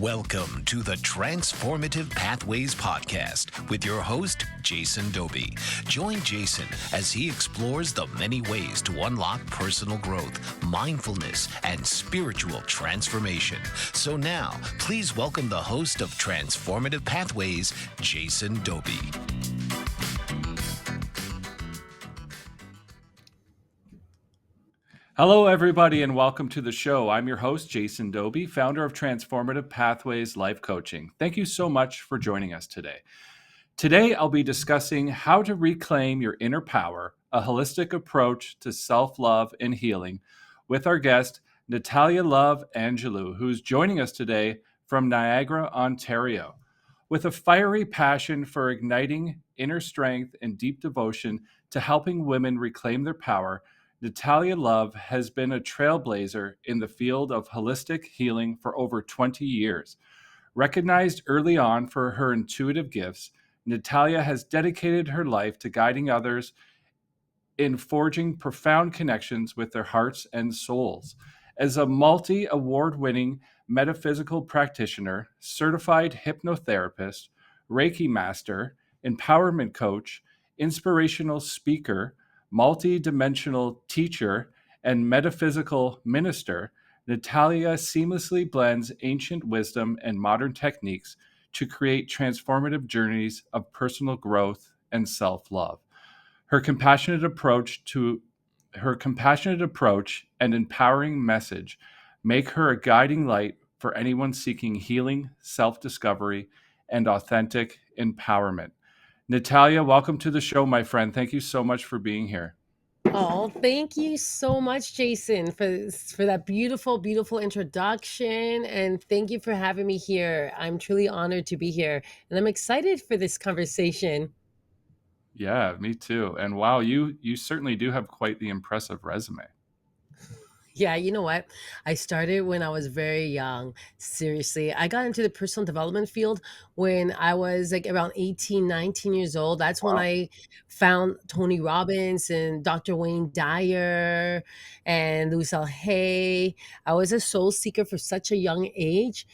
Welcome to the Transformative Pathways Podcast with your host, Jason Doby. Join Jason as he explores the many ways to unlock personal growth, mindfulness, and spiritual transformation. So now, please welcome the host of Transformative Pathways, Jason Doby. Hello, everybody, and welcome to the show. I'm your host, Jason Doby, founder of Transformative Pathways Life Coaching. Thank you so much for joining us today. Today, I'll be discussing how to reclaim your inner power, a holistic approach to self-love and healing, with our guest, Natalia Love Angelou, who's joining us today from Niagara, Ontario. With a fiery passion for igniting inner strength and deep devotion to helping women reclaim their power, Natalia Love has been a trailblazer in the field of holistic healing for over 20 years. Recognized early on for her intuitive gifts, Natalia has dedicated her life to guiding others in forging profound connections with their hearts and souls. As a multi-award-winning metaphysical practitioner, certified hypnotherapist, Reiki master, empowerment coach, inspirational speaker, multi-dimensional teacher, and metaphysical minister, Natalia seamlessly blends ancient wisdom and modern techniques to create transformative journeys of personal growth and self-love. Her compassionate approach and empowering message make her a guiding light for anyone seeking healing, self-discovery, and authentic empowerment. Natalia, welcome to the show, my friend. Thank you so much for being here. Oh, thank you so much, Jason, for that beautiful, beautiful introduction. And thank you for having me here. I'm truly honored to be here. And I'm excited for this conversation. Yeah, me too. And wow, you certainly do have quite the impressive resume. Yeah, you know what? I started when I was very young. Seriously, I got into the personal development field when I was like around 18, 19 years old. That's when Wow. I found Tony Robbins and Dr. Wayne Dyer and Lucille Hay. I was a soul seeker for such a young age.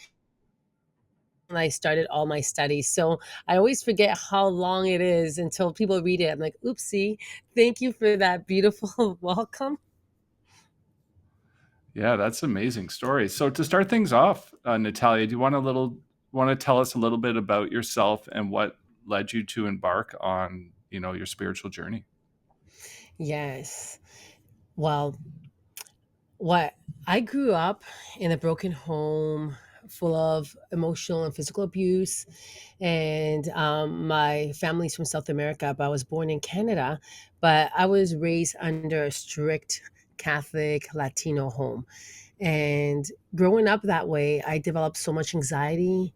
When I started all my studies. So I always forget how long it is until people read it. I'm like, oopsie. Thank you for that beautiful welcome. Yeah, that's an amazing story. So to start things off, Natalia, do you want to tell us a little bit about yourself and what led you to embark on, your spiritual journey? Yes. Well, what I grew up in a broken home full of emotional and physical abuse. And my family's from South America, but I was born in Canada. But I was raised under a strict Catholic Latino home. And growing up that way, I developed so much anxiety,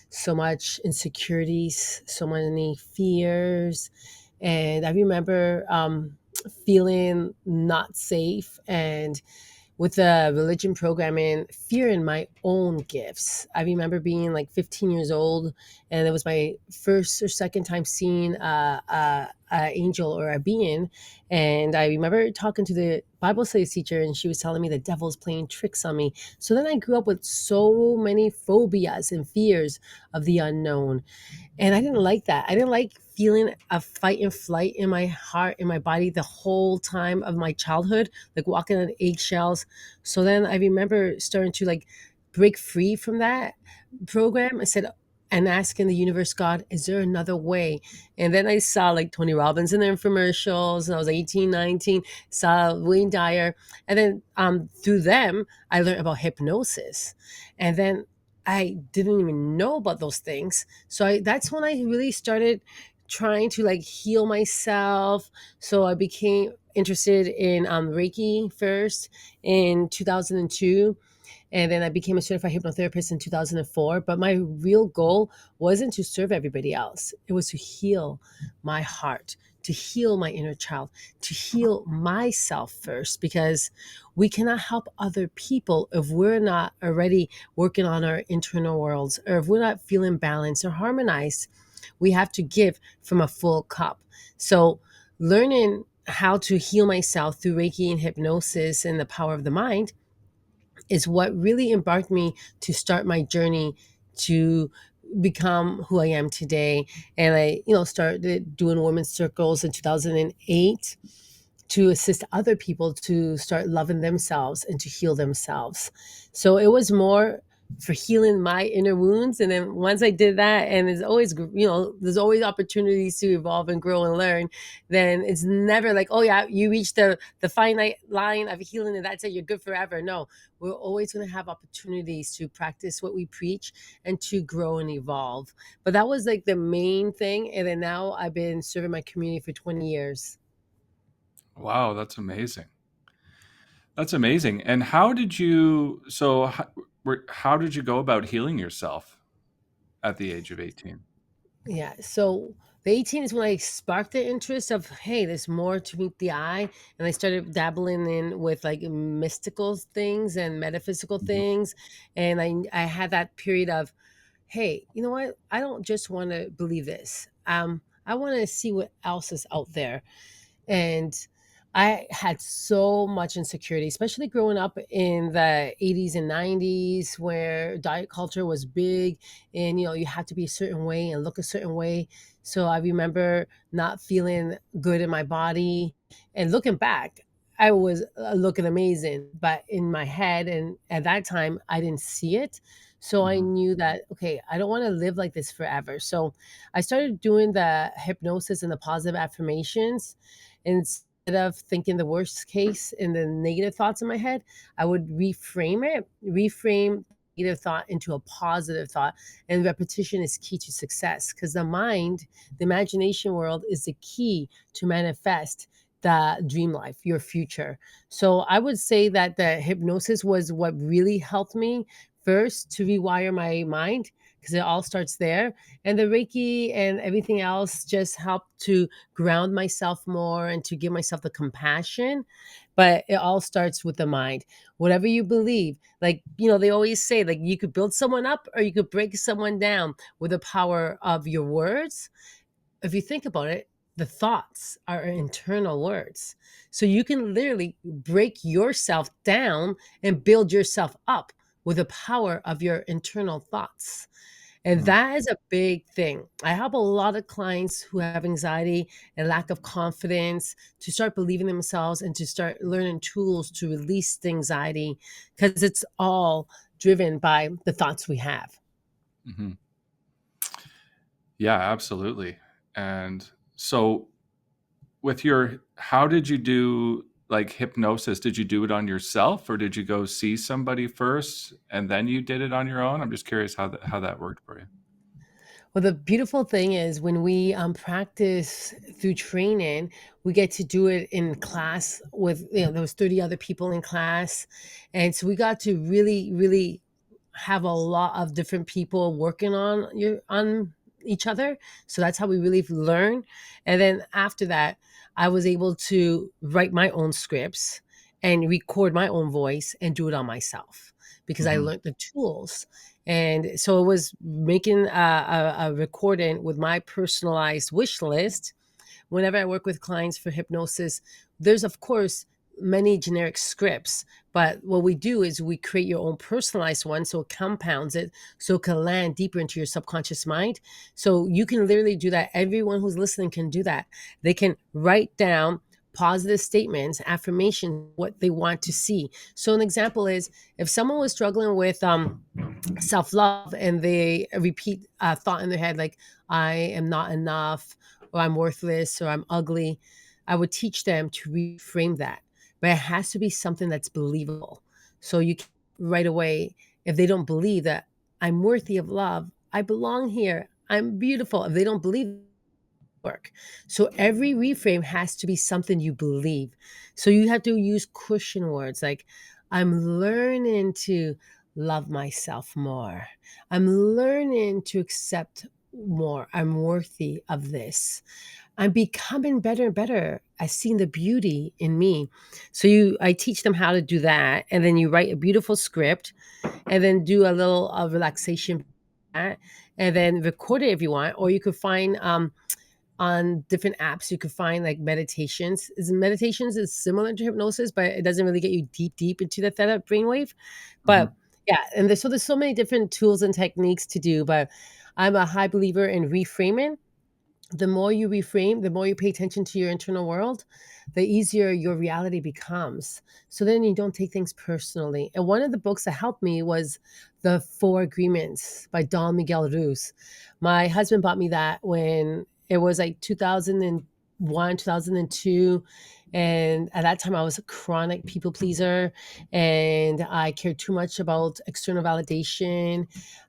so much insecurities, so many fears. And I remember feeling not safe and with the religion programming, fearing my own gifts. I remember being like 15 years old, and it was my first or second time seeing a angel or a being. And I remember talking to the Bible studies teacher, and she was telling me the devil's playing tricks on me. So then I grew up with so many phobias and fears of the unknown. And I didn't like that. I didn't like feeling a fight and flight in my heart, in my body the whole time of my childhood, like walking on eggshells. So then I remember starting to like break free from that program. I said, and asking the universe, God, is there another way? And then I saw like Tony Robbins in the infomercials, and I was 18, 19, saw Wayne Dyer. And then through them, I learned about hypnosis. And then I didn't even know about those things. So that's when I really started trying to like heal myself. So I became interested in Reiki first in 2002. And then I became a certified hypnotherapist in 2004. But my real goal wasn't to serve everybody else. It was to heal my heart, to heal my inner child, to heal myself first, because we cannot help other people if we're not already working on our internal worlds, or if we're not feeling balanced or harmonized. We have to give from a full cup. So learning how to heal myself through Reiki and hypnosis and the power of the mind is what really embarked me to start my journey to become who I am today. And I, started doing women's circles in 2008 to assist other people to start loving themselves and to heal themselves. So it was more for healing my inner wounds. And then once I did that, and there's always, there's always opportunities to evolve and grow and learn, then it's never like, oh yeah, you reached the finite line of healing and that's it, you're good forever. No, we're always going to have opportunities to practice what we preach and to grow and evolve. But that was like the main thing. And then now I've been serving my community for 20 years. Wow, that's amazing. That's amazing. And how did you how did you go about healing yourself at the age of 18? Yeah. So the 18 is when I sparked the interest of, hey, there's more to meet the eye. And I started dabbling in with like mystical things and metaphysical Mhm. things. And I had that period of, hey, you know what? I don't just want to believe this. I want to see what else is out there. And I had so much insecurity, especially growing up in the 80s and 90s where diet culture was big and you had to be a certain way and look a certain way. So I remember not feeling good in my body, and looking back, I was looking amazing, but in my head and at that time I didn't see it. So I Mhm. knew that, okay, I don't want to live like this forever. So I started doing the hypnosis and the positive affirmations. Instead of thinking the worst case and the negative thoughts in my head, I would reframe negative thought into a positive thought. And repetition is key to success because the mind, the imagination world, is the key to manifest the dream life, your future. So I would say that the hypnosis was what really helped me first to rewire my mind, because it all starts there. And the Reiki and everything else just helped to ground myself more and to give myself the compassion. But it all starts with the mind. Whatever you believe, like, they always say, like, you could build someone up or you could break someone down with the power of your words. If you think about it, the thoughts are internal words. So you can literally break yourself down and build yourself up with the power of your internal thoughts. And Mhm. that is a big thing. I help a lot of clients who have anxiety and lack of confidence to start believing themselves and to start learning tools to release the anxiety, because it's all driven by the thoughts we have. Mhm. Yeah, absolutely. And so how did you do like hypnosis? Did you do it on yourself or did you go see somebody first and then you did it on your own? I'm just curious how that worked for you. Well, the beautiful thing is when we practice through training, we get to do it in class with, there was 30 other people in class. And so we got to really, really have a lot of different people working on each other. So that's how we really learn. And then after that, I was able to write my own scripts and record my own voice and do it on myself because I Mhm. learned the tools. And so it was making a recording with my personalized wish list. Whenever I work with clients for hypnosis, there's, of course, many generic scripts, but what we do is we create your own personalized one, so it compounds it, so it can land deeper into your subconscious mind. So you can literally do that. Everyone who's listening can do that. They can write down positive statements, affirmation, what they want to see. So an example is, if someone was struggling with self-love and they repeat a thought in their head like, I am not enough, or I'm worthless, or I'm ugly, I would teach them to reframe that. But it has to be something that's believable. So you can, right away, if they don't believe that I'm worthy of love, I belong here, I'm beautiful, if they don't believe, work. So every reframe has to be something you believe. So you have to use cushion words like, I'm learning to love myself more. I'm learning to accept more. I'm worthy of this. I'm becoming better and better. I've seen the beauty in me. So I teach them how to do that. And then you write a beautiful script and then do a little relaxation, and then record it if you want, or you could find, on different apps, you could find like meditations is similar to hypnosis, but it doesn't really get you deep into the theta brainwave. But Mhm. Yeah, and there's so many different tools and techniques to do, but I'm a high believer in reframing. The more you reframe, the more you pay attention to your internal world, the easier your reality becomes. So then you don't take things personally. And one of the books that helped me was The Four Agreements by Don Miguel Ruiz. My husband bought me that when it was like 2001, 2002. And at that time, I was a chronic people pleaser and I cared too much about external validation.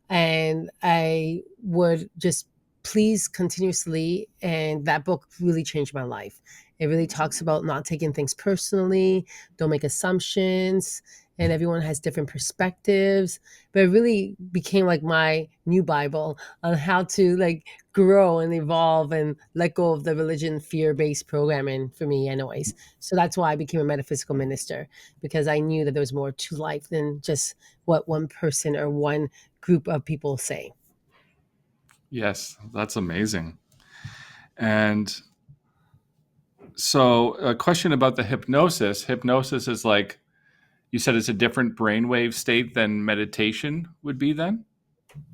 And I would just please continuously. And that book really changed my life. It really talks about not taking things personally, don't make assumptions, and everyone has different perspectives. But it really became like my new Bible on how to like grow and evolve and let go of the religion fear-based programming for me anyways. So that's why I became a metaphysical minister, because I knew that there was more to life than just what one person or one group of people say. Yes, that's amazing. And so, a question about the hypnosis. Hypnosis is like you said, it's a different brainwave state than meditation would be then?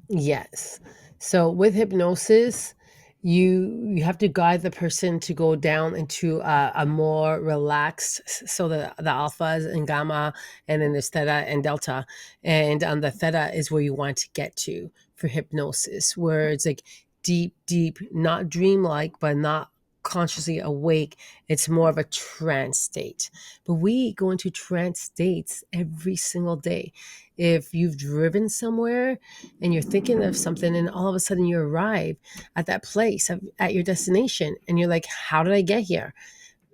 Yes. So with hypnosis, you have to guide the person to go down into a more relaxed, so the alphas and gamma, and then there's theta and delta, and the theta is where you want to get to for hypnosis, where it's like deep, not dreamlike, but not consciously awake. It's more of a trance state. But we go into trance states every single day. If you've driven somewhere and you're thinking of something and all of a sudden you arrive at that place at your destination and you're like, how did I get here?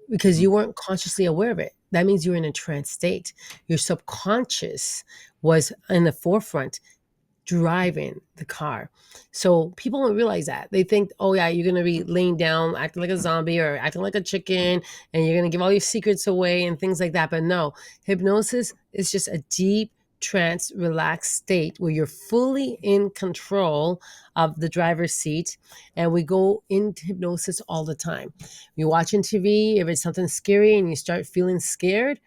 Because you weren't consciously aware of it. That means you're in a trance state. Your subconscious was in the forefront driving the car. So people don't realize that. They think, oh yeah, you're gonna be laying down, acting like a zombie or acting like a chicken, and you're gonna give all your secrets away and things like that. But no, hypnosis is just a deep trance relaxed state where you're fully in control of the driver's seat. And we go into hypnosis all the time. You're watching TV, if it's something scary and you start feeling scared,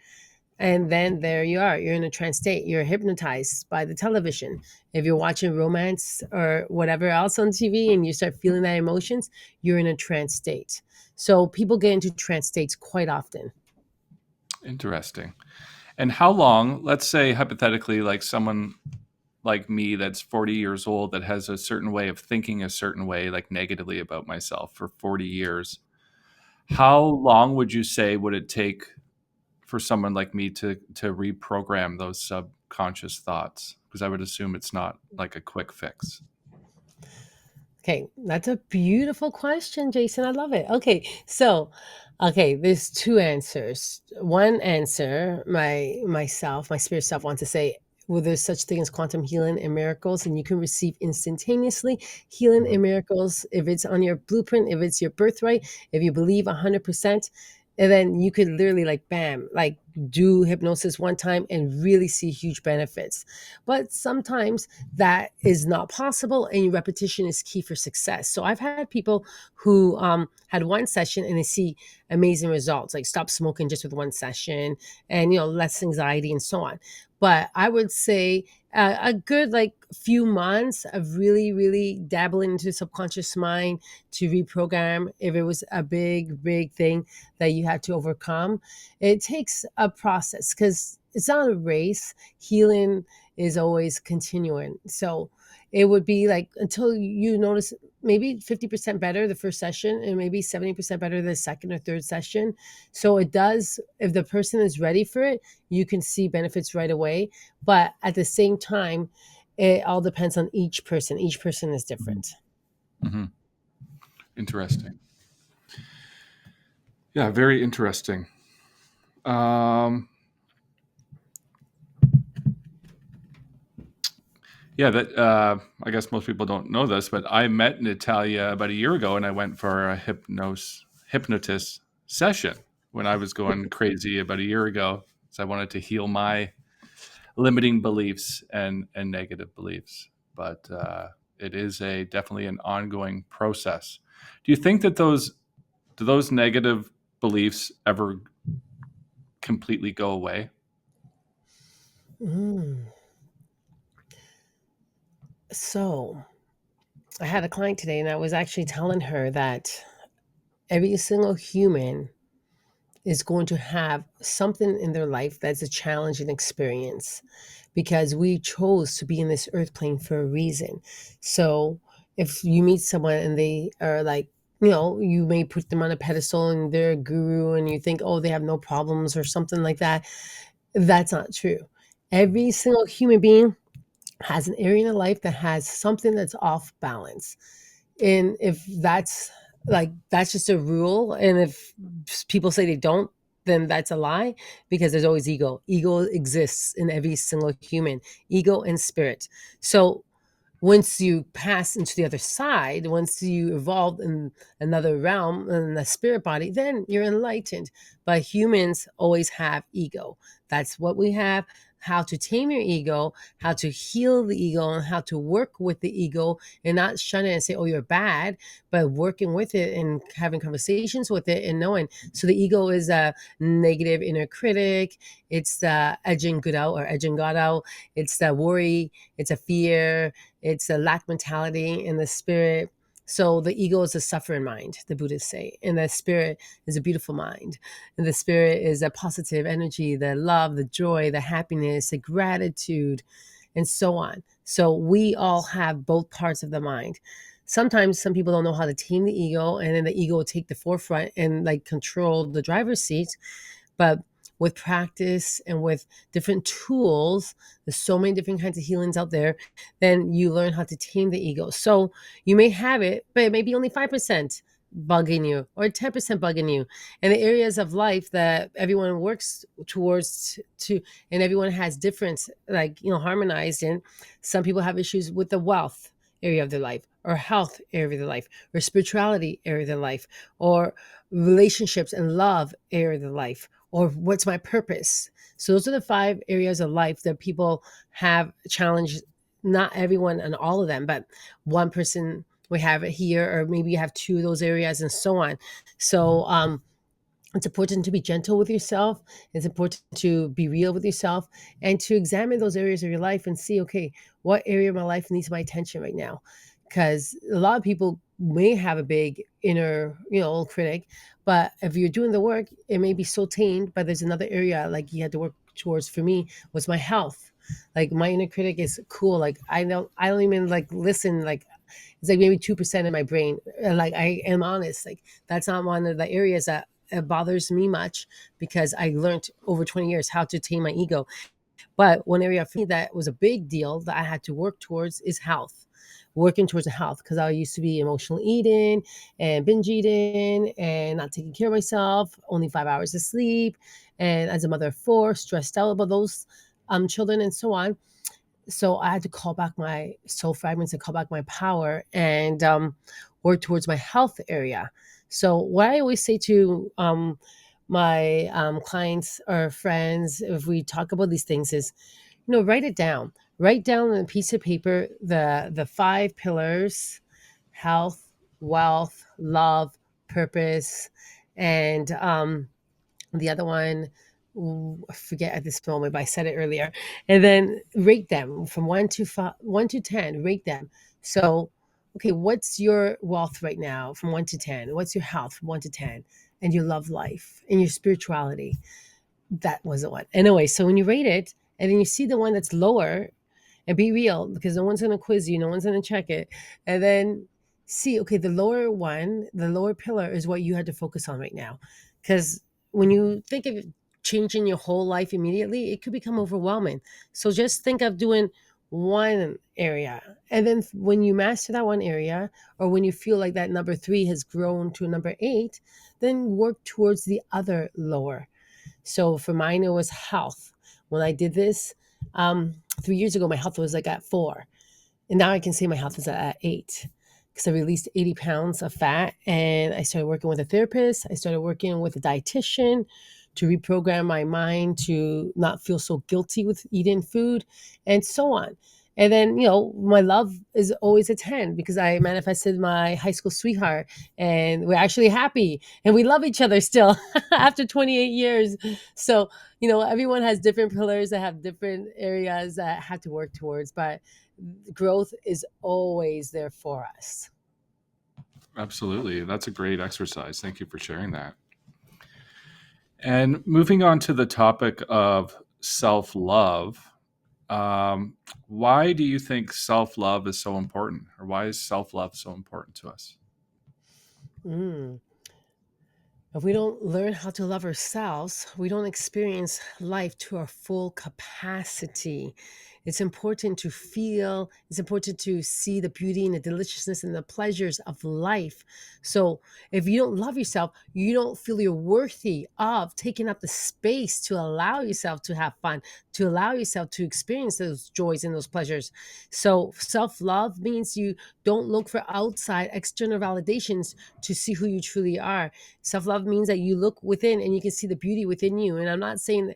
and then there you are. You're in a trance state. You're hypnotized by the television. If you're watching romance or whatever else on TV and you start feeling that emotions, you're in a trance state. So people get into trance states quite often. Interesting. And how long, let's say hypothetically, like someone like me that's 40 years old that has a certain way of thinking a certain way, like negatively about myself for 40 years, how long would you say would it take for someone like me to reprogram those subconscious thoughts? Because I would assume it's not like a quick fix. Okay, that's a beautiful question, Jason. I love it. Okay, there's two answers. One answer, my spirit self wants to say, well, there's such thing as quantum healing and miracles, and you can receive instantaneously healing and miracles if it's on your blueprint, if it's your birthright, if you believe 100%, and then you could literally like bam, like do hypnosis one time and really see huge benefits. But sometimes that is not possible, and repetition is key for success. So I've had people who had one session and they see amazing results, like stop smoking just with one session, and less anxiety and so on. But I would say a good like few months of really dabbling into the subconscious mind to reprogram if it was a big thing that you had to overcome. It takes a process because it's not a race. Healing is always continuing. So it would be like until you notice maybe 50% better the first session and maybe 70% better the second or third session. So it does, if the person is ready for it, you can see benefits right away. But at the same time, it all depends on each person. Each person is different. Mm-hmm. Interesting. Yeah, very interesting. Yeah, that I guess most people don't know this, but I met Natalia about a year ago, and I went for a hypnotist session when I was going crazy about a year ago. So I wanted to heal my limiting beliefs and negative beliefs. But it is definitely an ongoing process. Do you think that those negative beliefs ever completely go away? Mm. So I had a client today, and I was actually telling her that every single human is going to have something in their life that's a challenging experience because we chose to be in this earth plane for a reason. So if you meet someone and they are like, you may put them on a pedestal and they're a guru and you think, oh, they have no problems or something like that. That's not true. Every single human being has an area in their life that has something that's off balance. And if that's just a rule. And if people say they don't, then that's a lie because there's always ego. Ego exists in every single human, ego and spirit. So once you pass into the other side, once you evolve in another realm in the spirit body, then you're enlightened. But humans always have ego. That's what we have. How to tame your ego, how to heal the ego, and how to work with the ego and not shun it and say, oh, you're bad, but working with it and having conversations with it and knowing. So the ego is a negative inner critic. It's the edging good out or edging God out. It's the worry. It's a fear. It's a lack mentality in the spirit. So the ego is a suffering mind, the Buddhists say, and the spirit is a beautiful mind. And the spirit is a positive energy, the love, the joy, the happiness, the gratitude, and so on. So we all have both parts of the mind. Sometimes some people don't know how to tame the ego, and then the ego will take the forefront and like control the driver's seat. But with practice and with different tools, there's so many different kinds of healings out there, then you learn how to tame the ego. So you may have it, but it may be only 5% bugging you or 10% bugging you. And the areas of life that everyone works towards to, and everyone has different, harmonized in. Some people have issues with the wealth area of their life, or health area of their life, or spirituality area of their life, or relationships and love area of their life, or what's my purpose. So those are the 5 areas of life that people have challenged. Not everyone and all of them, but one person we have it here, or maybe you have 2 of those areas and so on. So it's important to be gentle with yourself. It's important to be real with yourself and to examine those areas of your life and see, okay, what area of my life needs my attention right now? Because a lot of people may have a big inner, critic, but if you're doing the work, it may be so tamed, but there's another area like you had to work towards. For me, was my health. Like my inner critic is cool. Like I don't even like listen. Like it's like maybe 2% of my brain. Like I am honest. Like that's not one of the areas that it bothers me much because I learned over 20 years how to tame my ego. But one area for me that was a big deal that I had to work towards is health. Working towards the health, because I used to be emotional eating and binge eating and not taking care of myself, only 5 hours of sleep. And as a mother of 4, stressed out about those children and so on. So I had to call back my soul fragments and call back my power and work towards my health area. So what I always say to my clients or friends, if we talk about these things, is write it down. Write down on a piece of paper the 5 pillars: health, wealth, love, purpose, and the other one, I forget at this moment, but I said it earlier. And then rate them from 1 to 10. Rate them. So, okay, what's your wealth right now from 1 to 10? What's your health from 1 to 10? And your love life and your spirituality. That was the one. Anyway, so when you rate it, and then you see the one that's lower, and be real, because no one's going to quiz you, no one's going to check it, and then see, okay, the lower one, the lower pillar is what you had to focus on right now. Because when you think of changing your whole life immediately, it could become overwhelming. So just think of doing one area, and then when you master that one area, or when you feel like that number 3 has grown to a number 8, then work towards the other lower. So for mine, it was health. When I did this 3 years ago, my health was like at 4. And now I can say my health is at 8 because I released 80 pounds of fat, and I started working with a therapist. I started working with a dietitian to reprogram my mind to not feel so guilty with eating food and so on. And then, my love is always a 10 because I manifested my high school sweetheart, and we're actually happy and we love each other still after 28 years. So, everyone has different pillars that have different areas that have to work towards, but growth is always there for us. Absolutely. That's a great exercise. Thank you for sharing that. And moving on to the topic of self-love, why do you think self-love is so important, or why is self-love so important to us? Mm. If we don't learn how to love ourselves, we don't experience life to our full capacity. It's important to feel, it's important to see the beauty and the deliciousness and the pleasures of life. So, if you don't love yourself, you don't feel you're worthy of taking up the space to allow yourself to have fun, to allow yourself to experience those joys and those pleasures. So, self love means you don't look for outside external validations to see who you truly are. Self love means that you look within and you can see the beauty within you. And I'm not saying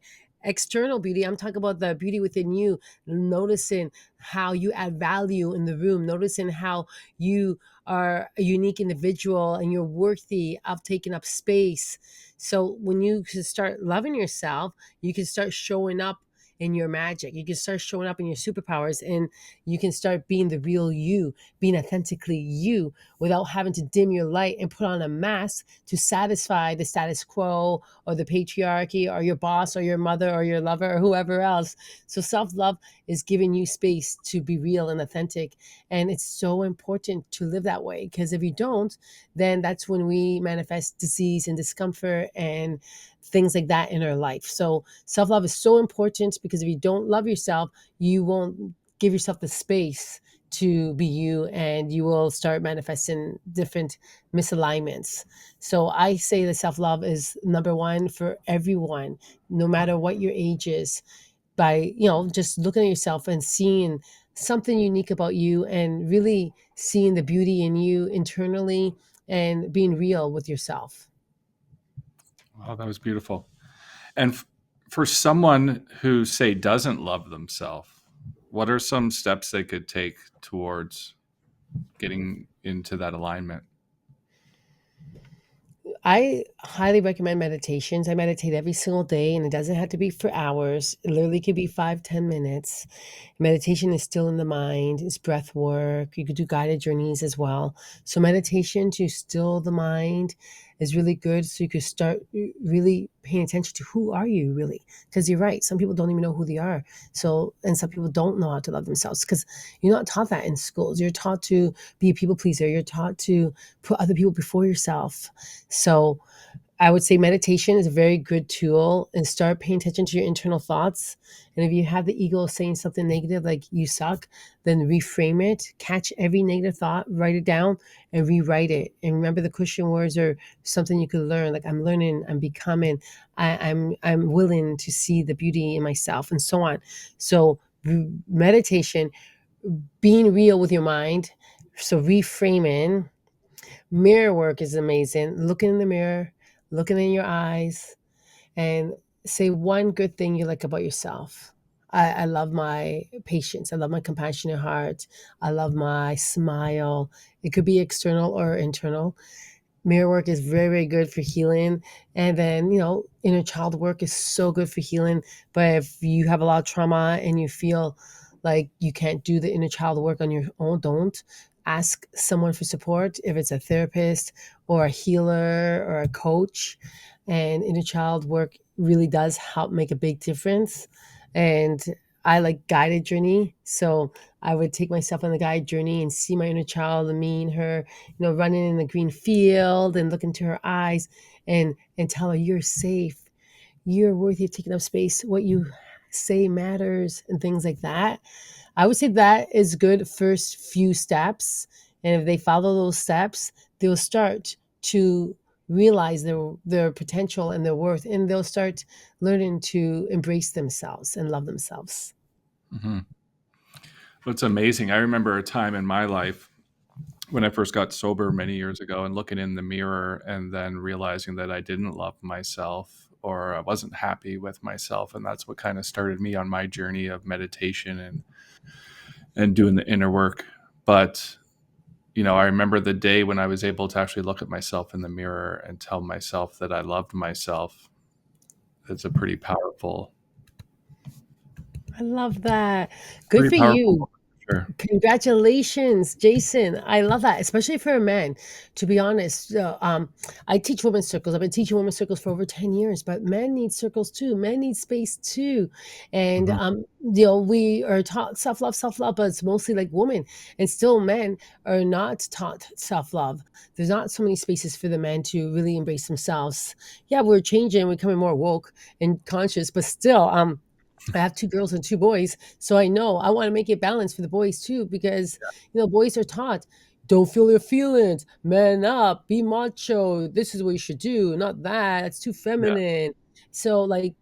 external beauty, I'm talking about the beauty within you, noticing how you add value in the room, noticing how you are a unique individual and you're worthy of taking up space. So when you can start loving yourself, you can start showing up in your magic. You can start showing up in your superpowers, and you can start being the real you, being authentically you, without having to dim your light and put on a mask to satisfy the status quo or the patriarchy or your boss or your mother or your lover or whoever else. So self-love is giving you space to be real and authentic. And it's so important to live that way, because if you don't, then that's when we manifest disease and discomfort and things like that in our life. So self-love is so important, because if you don't love yourself, you won't give yourself the space to be you, and you will start manifesting different misalignments. So I say that self-love is number one for everyone, no matter what your age is, by just looking at yourself and seeing something unique about you, and really seeing the beauty in you internally, and being real with yourself. Wow, that was beautiful. And for someone who, say, doesn't love themselves, what are some steps they could take towards getting into that alignment? I highly recommend meditations. I meditate every single day, and it doesn't have to be for hours. It literally could be 5, 10 minutes. Meditation is still in the mind. It's breath work. You could do guided journeys as well. So meditation to still the mind is really good. So you could start really paying attention to who are you really? Because you're right. Some people don't even know who they are. So, and some people don't know how to love themselves, because you're not taught that in schools. You're taught to be a people pleaser. You're taught to put other people before yourself. So I would say meditation is a very good tool, and start paying attention to your internal thoughts. And if you have the ego saying something negative, like you suck, then reframe it, catch every negative thought, write it down, and rewrite it. And remember, the cushion words are something you could learn. Like, I'm learning, I'm becoming, I'm willing to see the beauty in myself, and so on. So meditation, being real with your mind. So reframing. Mirror work is amazing. Looking in the mirror, looking in your eyes, and say one good thing you like about yourself. I love my patience. I love my compassionate heart. I love my smile. It could be external or internal. Mirror work is very, very good for healing. And then, inner child work is so good for healing. But if you have a lot of trauma and you feel like you can't do the inner child work on your own, don't. Ask someone for support, if it's a therapist or a healer or a coach. And inner child work really does help make a big difference. And I like guided journey. So I would take myself on the guided journey and see my inner child and me and her, running in the green field, and look into her eyes, and tell her, you're safe. You're worthy of taking up space. What you say matters, and things like that. I would say that is good first few steps. And if they follow those steps, they'll start to realize their potential and their worth, and they'll start learning to embrace themselves and love themselves. Mm-hmm. It's amazing. I remember a time in my life when I first got sober many years ago, and looking in the mirror and then realizing that I didn't love myself, or I wasn't happy with myself. And that's what kind of started me on my journey of meditation and doing the inner work. But, I remember the day when I was able to actually look at myself in the mirror and tell myself that I loved myself. It's a I love that. Good pretty for powerful you. moment Sure. Congratulations, Jason. I love that, especially for a man. To be honest, I teach women's circles. I've been teaching women's circles for over 10 years, but men need circles too. Men need space too. And, Mhm. we are taught self love, but it's mostly like women. And still, men are not taught self love. There's not so many spaces for the men to really embrace themselves. Yeah, we're changing, we're becoming more woke and conscious, but still, I have 2 girls and 2 boys, so I know I wanna make it balanced for the boys too because, boys are taught, "Don't feel your feelings, man up, be macho, this is what you should do, not that, it's too Yeah, feminine." So, like,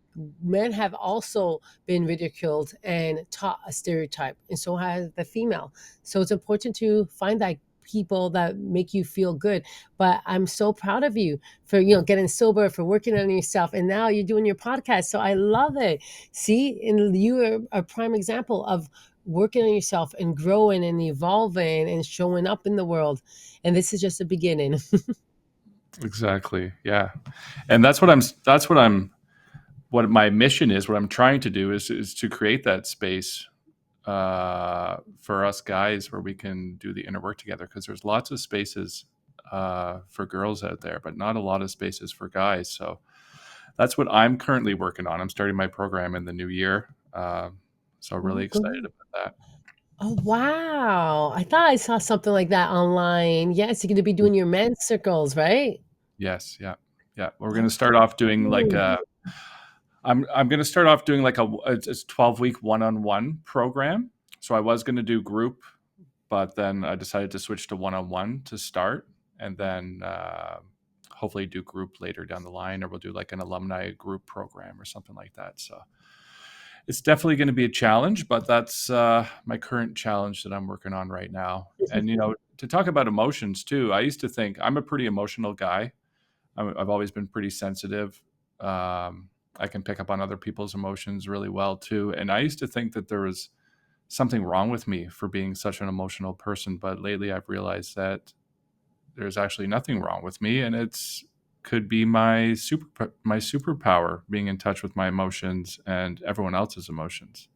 men have also been ridiculed and taught a stereotype, and so has the female. So it's important to find that people that make you feel good, but I'm so proud of you for, getting sober, for working on yourself, and now you're doing your podcast, so I love it. See, and you are a prime example of working on yourself and growing and evolving and showing up in the world. And this is just the beginning. exactly. Yeah. And what my mission is, what I'm trying to do is to create that space for us guys where we can do the inner work together, because there's lots of spaces for girls out there, but not a lot of spaces for guys. So that's what I'm currently working on. I'm starting my program in the new year. So really Oh, excited good. about that. Oh, wow. I thought I saw something like that online. Yes, you're going to be doing your men's circles, right? Yes. Yeah. Yeah. We're going Oh, to start off doing like cool. I'm going to start off doing like it's 12-week one-on-one program. So I was going to do group, but then I decided to switch to one-on-one to start, and then hopefully do group later down the line, or we'll do like an alumni group program or something like that. So it's definitely going to be a challenge, but that's my current challenge that I'm working on right now. And to talk about emotions too, I used to think I'm a pretty emotional guy. I've always been pretty sensitive. I can pick up on other people's emotions really well too. And I used to think that there was something wrong with me for being such an emotional person, but lately I've realized that there's actually nothing wrong with me, and it's could be my superpower, being in touch with my emotions and everyone else's emotions.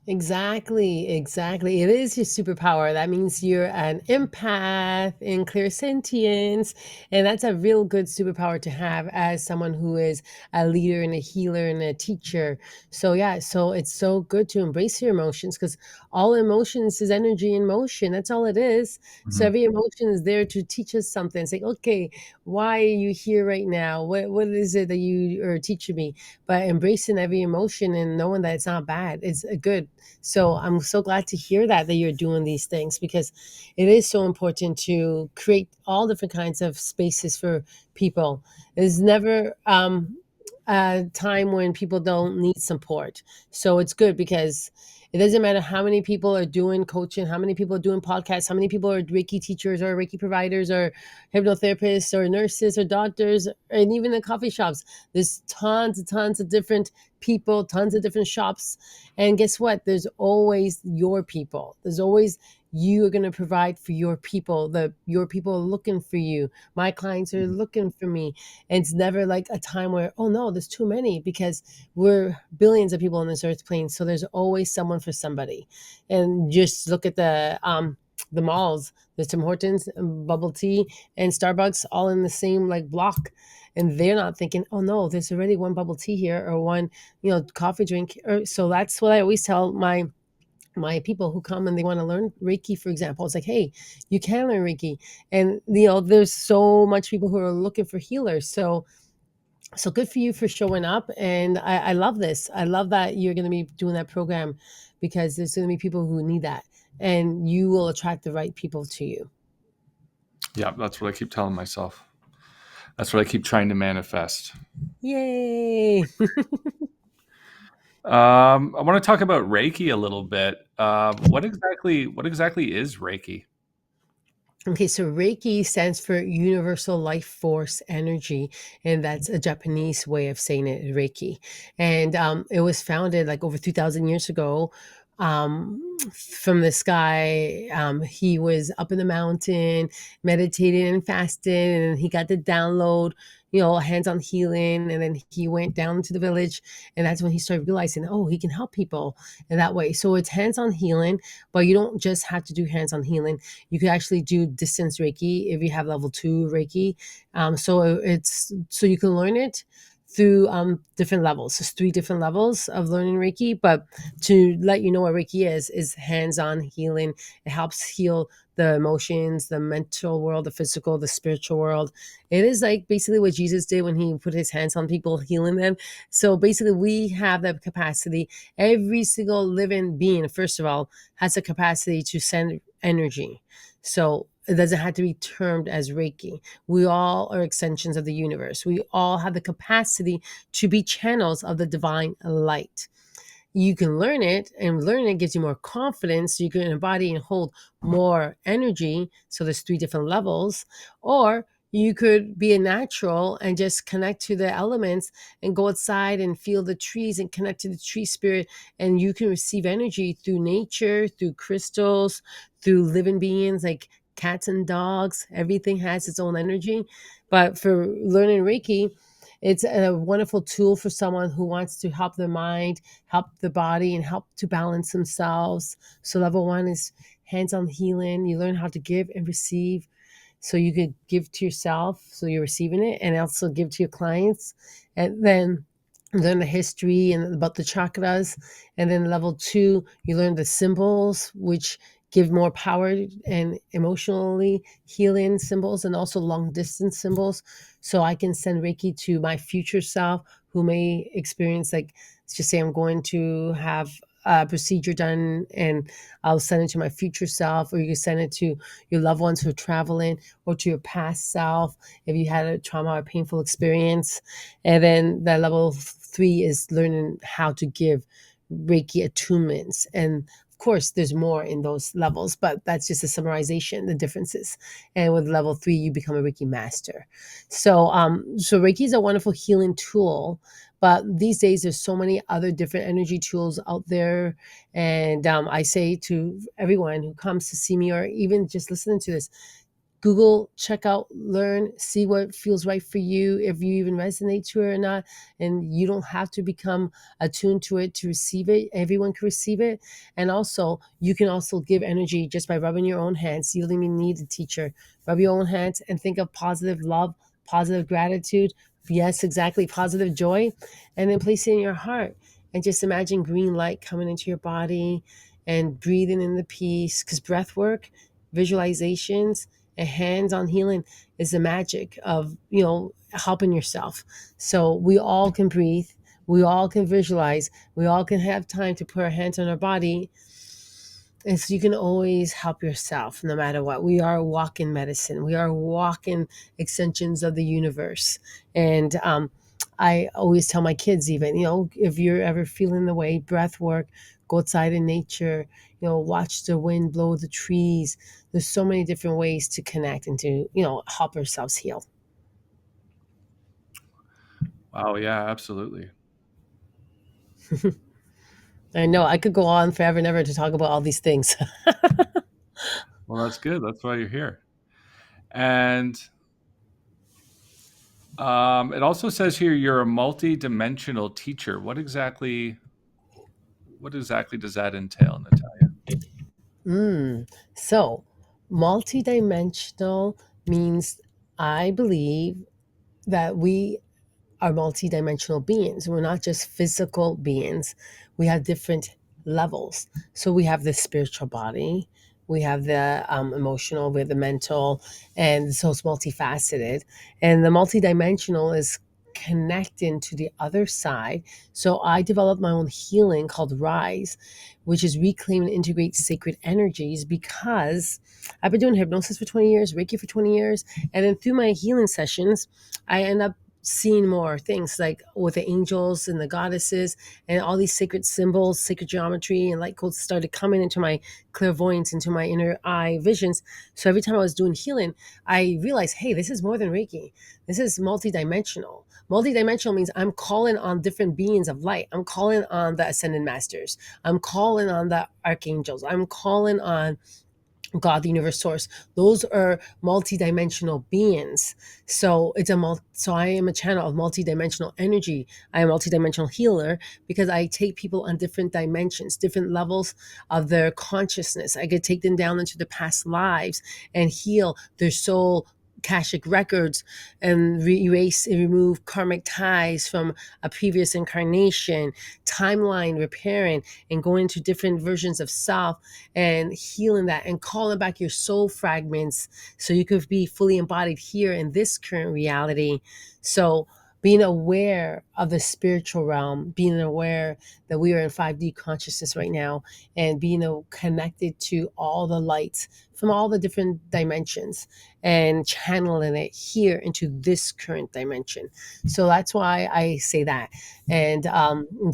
Exactly, exactly. It is your superpower. That means you're an empath in clairsentience, and that's a real good superpower to have as someone who is a leader and a healer and a teacher. So yeah, so it's so good to embrace your emotions because all emotions is energy in motion. That's all it is. So Mhm. every emotion is there to teach us something. It's like, okay, why are you here right now? What is it that you are teaching me? But embracing every emotion and knowing that it's not bad, it's a good. So I'm so glad to hear that you're doing these things because it is so important to create all different kinds of spaces for people. There's never a time when people don't need support. So it's good because it doesn't matter how many people are doing coaching, how many people are doing podcasts, how many people are Reiki teachers or Reiki providers or hypnotherapists or nurses or doctors, and even the coffee shops. There's tons and tons of different people, tons of different shops. And guess what? There's always your people. There's always you are going to provide for your people. Your people are looking for you. My clients are looking for me. And it's never like a time where, oh no, there's too many because we're billions of people on this earth plane. So there's always someone for somebody. And just look at the malls. There's Tim Hortons, bubble tea, and Starbucks all in the same like block. And they're not thinking, oh no, there's already one bubble tea here or one, coffee drink. So that's what I always tell my people who come and they want to learn Reiki, for example. It's like, hey, you can learn Reiki. And there's so much people who are looking for healers. So good for you for showing up. And I love this. I love that you're going to be doing that program because there's going to be people who need that and you will attract the right people to you. Yeah, that's what I keep telling myself. That's what I keep trying to manifest. Yay. I want to talk about Reiki a little bit. What exactly is Reiki? Okay, so Reiki stands for Universal Life Force Energy, and that's a Japanese way of saying it, Reiki. And it was founded like over 2,000 years ago from the sky. He was up in the mountain, meditating and fasting, and he got the download, hands-on healing. And then he went down to the village, and that's when he started realizing, oh, he can help people in that way. So it's hands-on healing, but you don't just have to do hands-on healing. You could actually do distance Reiki if you have level 2 Reiki. So you can learn it through different levels. There's 3 different levels of learning Reiki, but to let you know what Reiki is hands-on healing. It helps heal the emotions, the mental world, the physical, the spiritual world. It is like basically what Jesus did when he put his hands on people, healing them. So basically we have that capacity. Every single living being, first of all, has the capacity to send energy. So it doesn't have to be termed as Reiki. We all are extensions of the universe. We all have the capacity to be channels of the divine light. You can learn it, and learning it gives you more confidence. So you can embody and hold more energy. So there's 3 different levels. Or you could be a natural and just connect to the elements and go outside and feel the trees and connect to the tree spirit. And you can receive energy through nature, through crystals, through living beings like cats and dogs. Everything has its own energy. But for learning Reiki, it's a wonderful tool for someone who wants to help their mind, help the body, and help to balance themselves. So level 1 is hands-on healing. You learn how to give and receive. So you could give to yourself, so you're receiving it, and also give to your clients. And then learn the history and about the chakras. And then level 2, you learn the symbols, which give more power and emotionally healing symbols, and also long distance symbols. So I can send Reiki to my future self who may experience, like, let's just say I'm going to have a procedure done, and I'll send it to my future self. Or you can send it to your loved ones who are traveling, or to your past self if you had a trauma or painful experience. And then the level 3 is learning how to give Reiki attunements. And of course, there's more in those levels, but that's just a summarization, the differences. And with level 3, you become a Reiki master. So Reiki is a wonderful healing tool. But these days, there's so many other different energy tools out there. And I say to everyone who comes to see me, or even just listening to this, Google, check out, learn, see what feels right for you, if you even resonate to it or not. And you don't have to become attuned to it to receive it. Everyone can receive it. And also, you can also give energy just by rubbing your own hands. You don't even need a teacher. Rub your own hands and think of positive love, positive gratitude. Yes, exactly. Positive joy. And then place it in your heart. And just imagine green light coming into your body and breathing in the peace. Because breath work, visualizations, and hands-on healing is the magic of, helping yourself. So we all can breathe. We all can visualize. We all can have time to put our hands on our body. And so you can always help yourself no matter what. We are walking medicine. We are walking extensions of the universe. And I always tell my kids, even, if you're ever feeling the way, breath work, go outside in nature, watch the wind blow the trees. There's so many different ways to connect and to, help ourselves heal. Wow, yeah, absolutely. I know I could go on forever and ever to talk about all these things. Well, that's good. That's why you're here. And it also says here you're a multi-dimensional teacher. What exactly does that entail, Natalia? So multidimensional means, I believe, that we are multidimensional beings. We're not just physical beings. We have different levels. So we have the spiritual body, we have the emotional, we have the mental, and so it's multifaceted. And the multidimensional is connecting to the other side. So I developed my own healing called Rise, which is reclaim and integrate sacred energies, because I've been doing hypnosis for 20 years, Reiki for 20 years, and then through my healing sessions, I end up seeing more things like with the angels and the goddesses and all these sacred symbols, sacred geometry and light codes started coming into my clairvoyance, into my inner eye visions. So every time I was doing healing, I realized, hey, this is more than Reiki. This is multidimensional. Multidimensional means I'm calling on different beings of light. I'm calling on the ascended masters. I'm calling on the archangels. I'm calling on God, the universe source. Those are multidimensional beings. So so I am a channel of multidimensional energy. I am a multidimensional healer because I take people on different dimensions, different levels of their consciousness. I could take them down into the past lives and heal their soul Akashic records and erase and remove karmic ties from a previous incarnation, timeline repairing and going into different versions of self and healing that and calling back your soul fragments so you could be fully embodied here in this current reality. So being aware of the spiritual realm, being aware that we are in 5D consciousness right now, and being connected to all the lights from all the different dimensions and channeling it here into this current dimension. So that's why I say that. And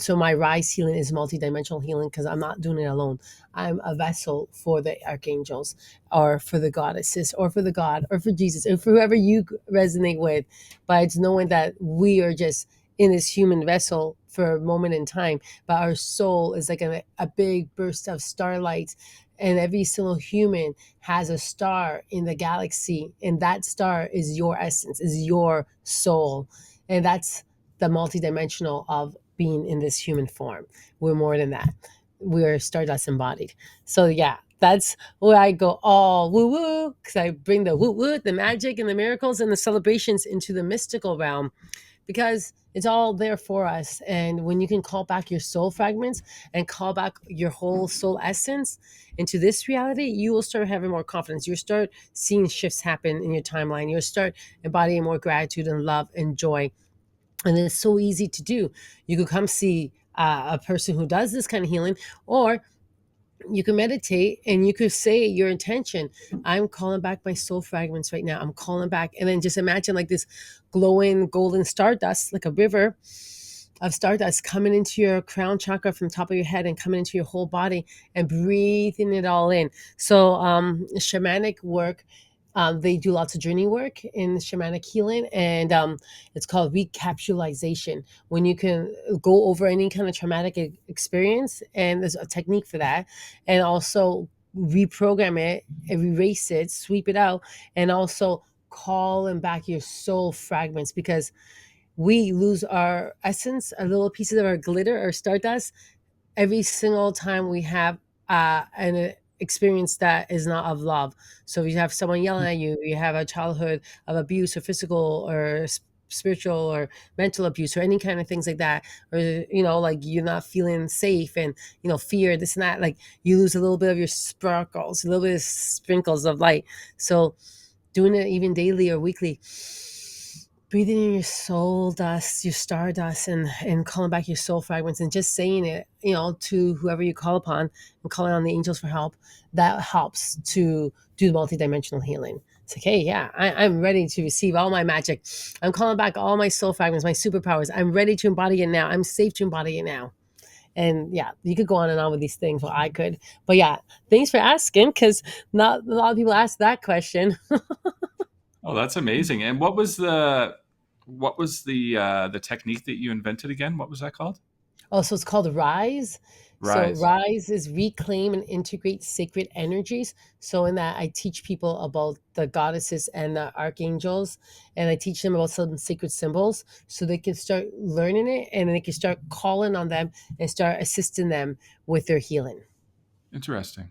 so my rise healing is multidimensional healing because I'm not doing it alone. I'm a vessel for the archangels or for the goddesses or for the God or for Jesus or for whoever you resonate with. But it's knowing that we are just in this human vessel for a moment in time, but our soul is like a big burst of starlight. And every single human has a star in the galaxy, and that star is your essence, is your soul. And that's the multidimensional of being in this human form. We're more than that. We're stardust embodied. So yeah, that's where I go all woo woo, because I bring the woo woo, the magic and the miracles and the celebrations into the mystical realm, because it's all there for us. And when you can call back your soul fragments and call back your whole soul essence into this reality, you will start having more confidence. You'll start seeing shifts happen in your timeline. You'll start embodying more gratitude and love and joy. And it's so easy to do. You could come see a person who does this kind of healing, or you can meditate and you could say your intention. I'm calling back my soul fragments right now. I'm calling back. And then just imagine like this glowing golden stardust, like a river of stardust coming into your crown chakra from the top of your head and coming into your whole body and breathing it all in. So shamanic work, they do lots of journey work in shamanic healing, and it's called recapsulization. When you can go over any kind of traumatic experience, and there's a technique for that, and also reprogram it, erase it, sweep it out, and also calling back your soul fragments, because we lose our essence, a little pieces of our glitter or stardust every single time we have an experience that is not of love. So if you have someone yelling at you, you have a childhood of abuse or physical or spiritual or mental abuse or any kind of things like that, or like you're not feeling safe and fear, this and that, like you lose a little bit of your sparkles, a little bit of sprinkles of light. So doing it even daily or weekly, breathing in your soul dust, your star dust, and calling back your soul fragments and just saying it, to whoever you call upon and calling on the angels for help, that helps to do the multidimensional healing. It's like, hey, yeah, I'm ready to receive all my magic. I'm calling back all my soul fragments, my superpowers. I'm ready to embody it now. I'm safe to embody it now. And yeah, you could go on and on with these things. Well, I could. But yeah, thanks for asking, because not a lot of people ask that question. Oh, that's amazing. And what was the technique that you invented again? What was that called? Oh, so it's called Rise. So Rise. Rise is reclaim and integrate sacred energies. So in that, I teach people about the goddesses and the archangels, and I teach them about some sacred symbols so they can start learning it, and they can start calling on them and start assisting them with their healing. Interesting.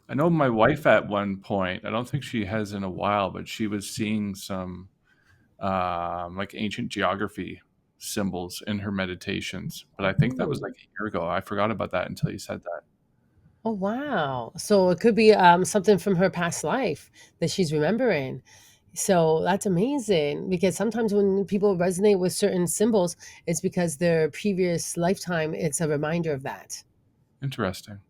I know my wife at one point, I don't think she has in a while, but she was seeing some like ancient geography symbols in her meditations. But I think that was Ooh. like a year ago. I forgot about that until you said that. Oh, wow. So it could be something from her past life that she's remembering. So that's amazing, because sometimes when people resonate with certain symbols, it's because their previous lifetime, it's a reminder of that. Interesting.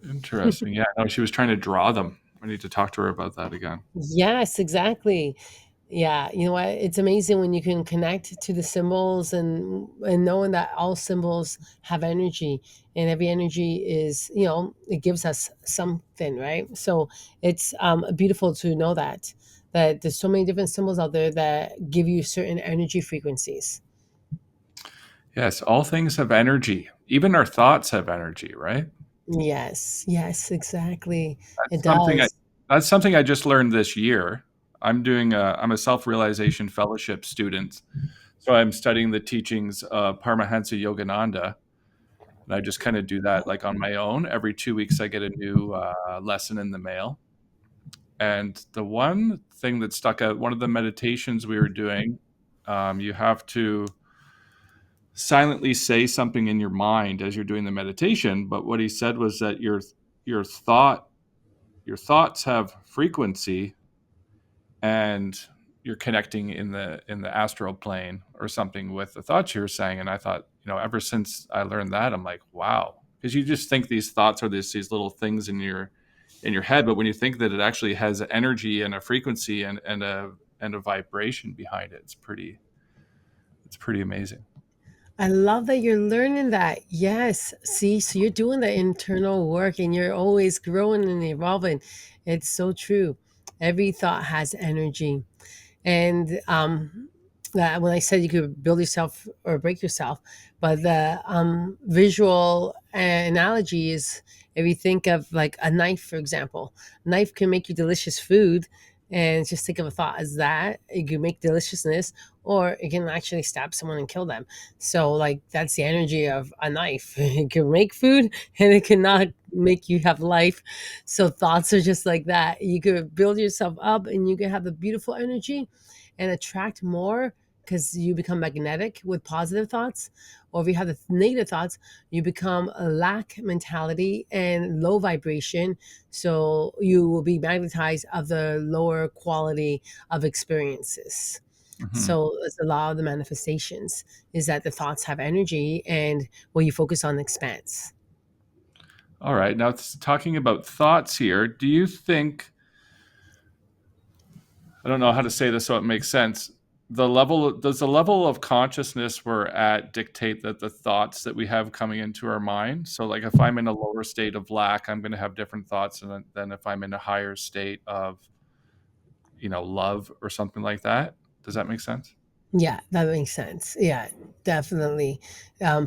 Interesting. Yeah, no, she was trying to draw them. I need to talk to her about that again. Yes, exactly. Yeah, you know what? It's amazing when you can connect to the symbols and knowing that all symbols have energy, and every energy is, it gives us something, right? So it's beautiful to know that there's so many different symbols out there that give you certain energy frequencies. Yes, all things have energy. Even our thoughts have energy, right? Yes, yes, exactly. It That's something I does. that's something I just learned this year. I'm a self-realization fellowship student. So I'm studying the teachings of Paramahansa Yogananda, and I just kind of do that like on my own. Every 2 weeks, I get a new lesson in the mail. And the one thing that stuck out, one of the meditations we were doing, you have to silently say something in your mind as you're doing the meditation. But what he said was that your thought your thoughts have frequency, and you're connecting in the astral plane or something with the thoughts you were saying. And I thought, ever since I learned that, I'm like, wow, because you just think these thoughts are these little things in your head, but when you think that it actually has energy and a frequency and a vibration behind it, it's pretty amazing. I love that you're learning that. Yes. See, so you're doing the internal work and you're always growing and evolving. It's so true. Every thought has energy. And that when I said you could build yourself or break yourself, but the visual analogy is if you think of like a knife, for example, knife can make you delicious food. And just think of a thought as that it can make deliciousness, or it can actually stab someone and kill them. So, like, that's the energy of a knife. It can make food and it cannot make you have life. So, thoughts are just like that. You could build yourself up and you can have the beautiful energy and attract more because you become magnetic with positive thoughts. Or if you have the negative thoughts, you become a lack mentality and low vibration. So you will be magnetized of the lower quality of experiences. Hmm. So it's the law of the manifestations is that the thoughts have energy and what you focus on expands. All right. Now, talking about thoughts here, do you think, I don't know how to say this so it makes sense. Does the level of consciousness we're at dictate that the thoughts that we have coming into our mind? So, like, if I'm in a lower state of lack, I'm going to have different thoughts than if I'm in a higher state of, love or something like that. Does that make sense? Yeah, that makes sense. Yeah, definitely.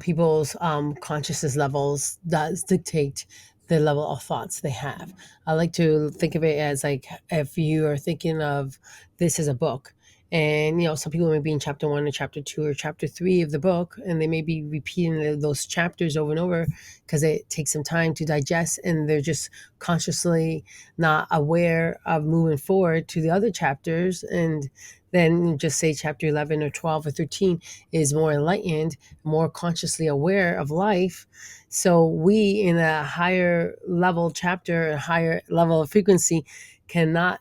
People's consciousness levels does dictate the level of thoughts they have. I like to think of it as like if you are thinking of this as a book, and some people may be in chapter one or chapter two or chapter three of the book, and they may be repeating those chapters over and over because it takes some time to digest, and they're just consciously not aware of moving forward to the other chapters. And then just say chapter 11 or 12 or 13 is more enlightened, more consciously aware of life. So we in a higher level chapter, a higher level of frequency cannot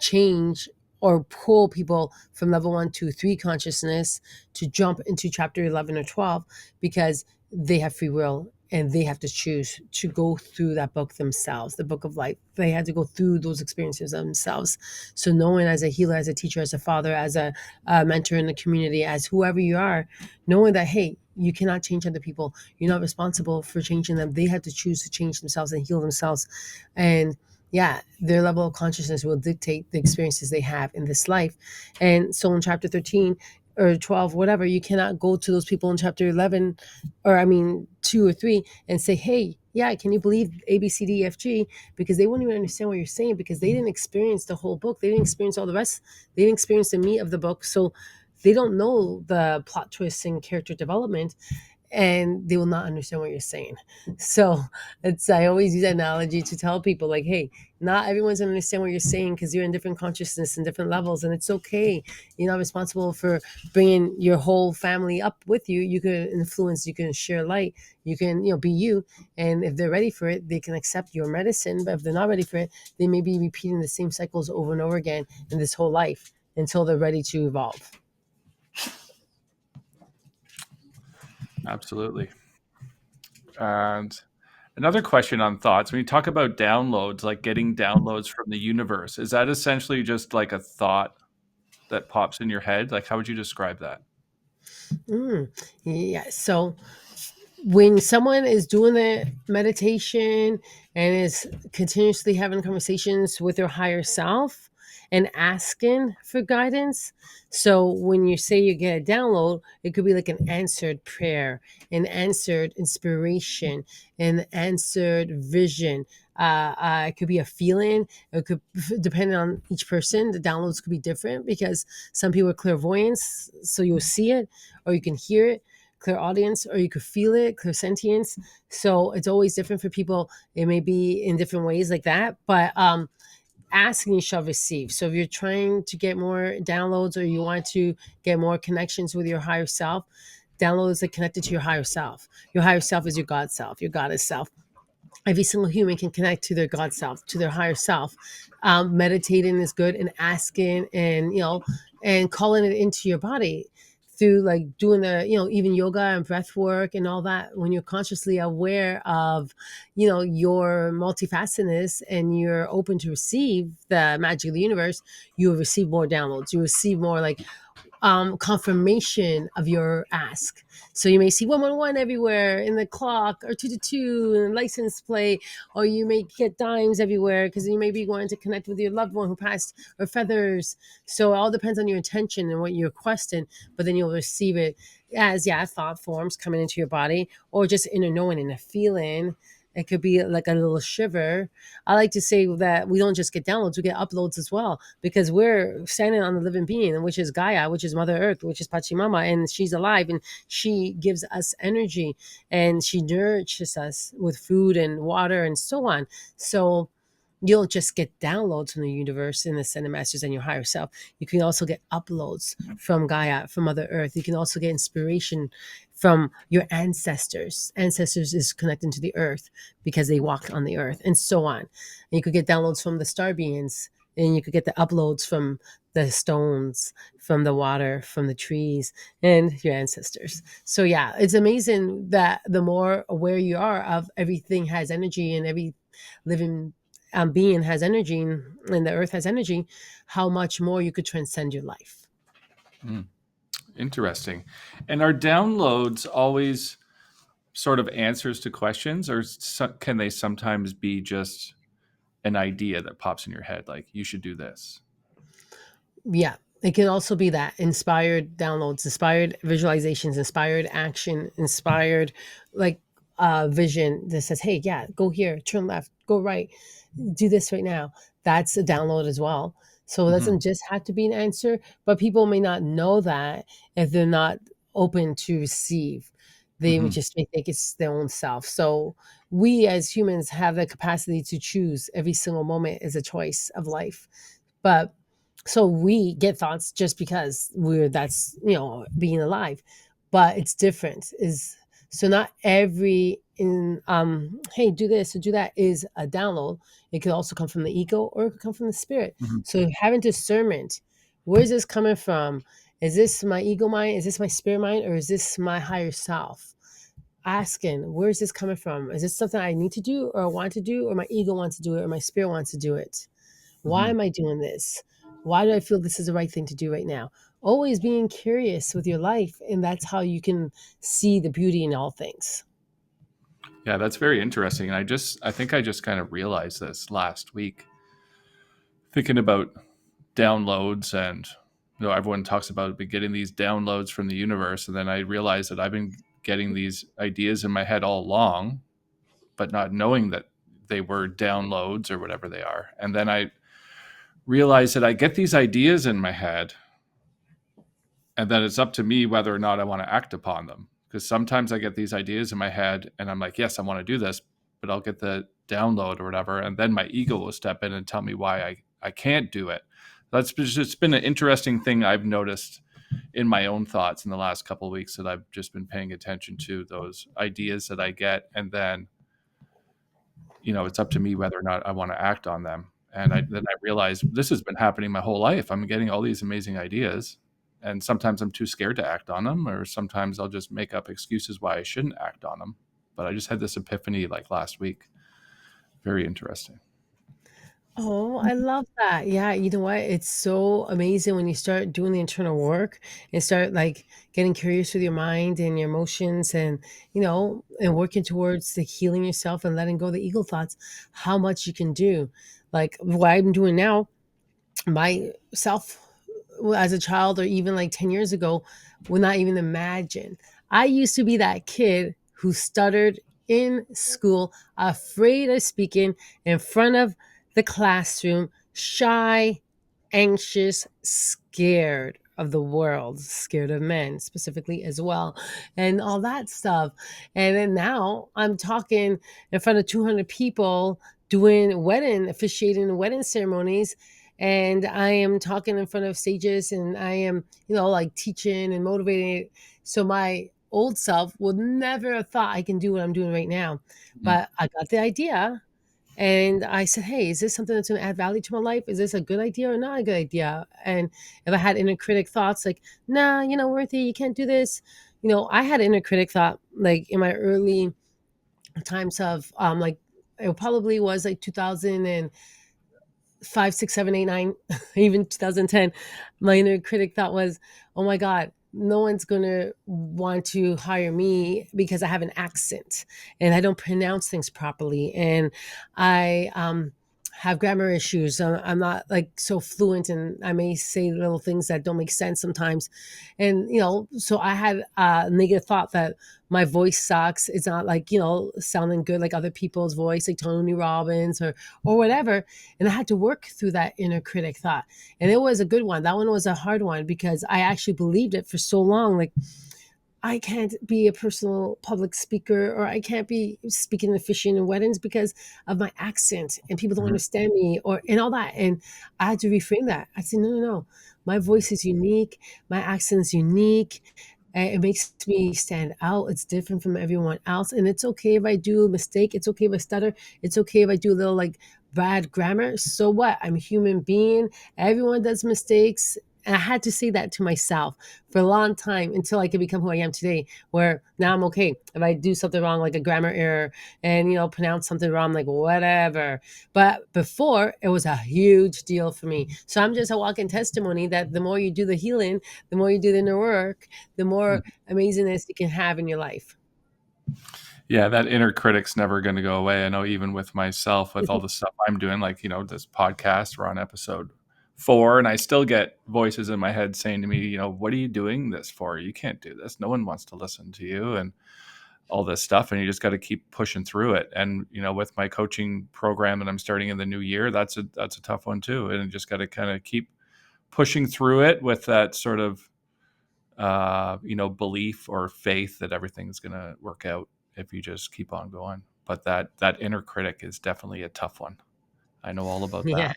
change or pull people from level one to three consciousness to jump into chapter 11 or 12 because they have free will and they have to choose to go through that book themselves, the book of life. They had to go through those experiences themselves. So, knowing as a healer, as a teacher, as a father, as a mentor in the community, as whoever you are, knowing that, hey, you cannot change other people. You're not responsible for changing them. They had to choose to change themselves and heal themselves. And yeah, their level of consciousness will dictate the experiences they have in this life. And so in chapter 13 or 12, whatever, you cannot go to those people in chapter 11, or I mean, 2 or 3, and say, hey, yeah, can you believe A, B, C, D, E, F, G? Because they won't even understand what you're saying because they didn't experience the whole book. They didn't experience all the rest. They didn't experience the meat of the book. So they don't know the plot twists and character development, and they will not understand what you're saying. So I always use that analogy to tell people like, hey, not everyone's gonna understand what you're saying because you're in different consciousness and different levels, and it's okay. You're not responsible for bringing your whole family up with you. You can influence, you can share light, you can be you, and if they're ready for it, they can accept your medicine. But if they're not ready for it, they may be repeating the same cycles over and over again in this whole life until they're ready to evolve. Absolutely. And another question on thoughts. When you talk about downloads, like getting downloads from the universe, is that essentially just like a thought? that pops in your head? Like, how would you describe that? Mm, yeah. So when someone is doing the meditation and is continuously having conversations with their higher self and asking for guidance, so when you say you get a download, it could be like an answered prayer, an answered inspiration, an answered vision. It could be a feeling. It could, depending on each person, the downloads could be different because some people are clairvoyants, so you'll see it or you can hear it, clear audience, or you could feel it, clear sentience. So it's always different for people. It may be in different ways like that, but ask and you shall receive. So if you're trying to get more downloads or you want to get more connections with your higher self, downloads are connected to your higher self. Your higher self is your God self, your goddess self. Every single human can connect to their God self, to their higher self. Meditating is good, and asking, and and calling it into your body through like doing the even yoga and breath work and all that. When you're consciously aware of your multifacetedness and you're open to receive the magic of the universe, you will receive more downloads. You receive more like confirmation of your ask. So you may see 111 everywhere in the clock, or 222 and license plate, or you may get dimes everywhere because you may be wanting to connect with your loved one who passed, or feathers. So it all depends on your intention and what you're requesting, but then you'll receive it as thought forms coming into your body, or just inner knowing and a feeling. It could be like a little shiver. I like to say that we don't just get downloads, we get uploads as well, because we're standing on the living being, which is Gaia, which is Mother Earth, which is Pachamama, and she's alive and she gives us energy and she nourishes us with food and water and so on. So you don't just get downloads from the universe and the Ascended Masters and your higher self. You can also get uploads from Gaia, from Mother Earth. You can also get inspiration from your ancestors. Ancestors is connected to the earth because they walked on the earth, and so on. And you could get downloads from the star beings, and you could get the uploads from the stones, from the water, from the trees, and your ancestors. So yeah, it's amazing that the more aware you are of everything has energy, and every living being has energy, and the earth has energy, how much more you could transcend your life. Interesting. And are downloads always sort of answers to questions, or can they sometimes be just an idea that pops in your head, like you should do this? Yeah, it can also be that inspired downloads, inspired visualizations, inspired action, inspired like vision that says, hey, yeah, go here, turn left, go right, do this right now. That's a download as well. So it Hmm. doesn't just have to be an answer, but people may not know that if they're not open to receive. They would Hmm. just may think it's their own self. So we as humans have the capacity to choose. Every single moment is a choice of life. But so we get thoughts just because that's being alive, but it's different. Is so not every in hey, do this or do that is a download. It could also come from the ego, or it could come from the spirit. Hmm. So having discernment, where's this coming from? Is this my ego mind? Is this my spirit mind? Or is this my higher self? Asking, where's this coming from? Is this something I need to do or want to do, or my ego wants to do it, or my spirit wants to do it? Why Hmm. am I doing this? Why do I feel this is the right thing to do right now? Always being curious with your life. And that's how you can see the beauty in all things. Yeah, that's very interesting. And I think I just kind of realized this last week, thinking about downloads, and everyone talks about getting these downloads from the universe, and then I realized that I've been getting these ideas in my head all along, but not knowing that they were downloads or whatever they are. And then I realized that I get these ideas in my head, and then it's up to me whether or not I want to act upon them. Because sometimes I get these ideas in my head and I'm like, yes, I want to do this, but I'll get the download or whatever. And then my ego will step in and tell me why I can't do it. That's just been an interesting thing I've noticed in my own thoughts in the last couple of weeks, that I've just been paying attention to those ideas that I get. And then, it's up to me whether or not I want to act on them. And then I realized this has been happening my whole life. I'm getting all these amazing ideas, and sometimes I'm too scared to act on them, or sometimes I'll just make up excuses why I shouldn't act on them. But I just had this epiphany like last week. Very interesting. Oh, I love that. Yeah, you know what? It's so amazing when you start doing the internal work and start like getting curious with your mind and your emotions and, and working towards the healing yourself and letting go of the ego thoughts, how much you can do. Like what I'm doing now, myself as a child or even like 10 years ago would not even imagine. I used to be that kid who stuttered in school, afraid of speaking in front of the classroom, shy, anxious, scared of the world, scared of men specifically as well, and all that stuff. And then now I'm talking in front of 200 people doing officiating wedding ceremonies, and I am talking in front of stages, and I am, like teaching and motivating. So my old self would never have thought I can do what I'm doing right now. Mm. But I got the idea and I said, hey, is this something that's going to add value to my life? Is this a good idea or not a good idea? And if I had inner critic thoughts like, nah, Worthy, you can't do this. I had inner critic thought like in my early times of like, it probably was like 2005, 6, 7, 8, 9, even 2010. My inner critic thought was, oh my God, no one's going to want to hire me because I have an accent and I don't pronounce things properly. And I have grammar issues. I'm not like so fluent and I may say little things that don't make sense sometimes. And, so I had a negative thought that my voice sucks. It's not like, sounding good like other people's voice, like Tony Robbins or whatever. And I had to work through that inner critic thought. And it was a good one. That one was a hard one because I actually believed it for so long. Like, I can't be a personal public speaker or I can't be speaking and officiating in weddings because of my accent and people don't Mhm. understand me and all that. And I had to reframe that. I said, no, no, no. My voice is unique. My accent is unique. And it makes me stand out. It's different from everyone else. And it's okay if I do a mistake. It's okay if I stutter. It's okay if I do a little like bad grammar. So what? I'm a human being. Everyone does mistakes. And I had to say that to myself for a long time until I could become who I am today, where now I'm okay. If I do something wrong, like a grammar error and, pronounce something wrong, like whatever. But before it was a huge deal for me. So I'm just a walking testimony that the more you do the healing, the more you do the inner work, the more amazingness you can have in your life. Yeah, that inner critic's never going to go away. I know even with myself, with all the stuff I'm doing, like, this podcast, we're on episode 4, and I still get voices in my head saying to me, what are you doing this for? You can't do this. No one wants to listen to you and all this stuff. And you just got to keep pushing through it. And, with my coaching program that I'm starting in the new year, that's a tough one too. And you just got to kind of keep pushing through it with that sort of, belief or faith that everything's going to work out if you just keep on going. But that inner critic is definitely a tough one. I know all about Yeah. that.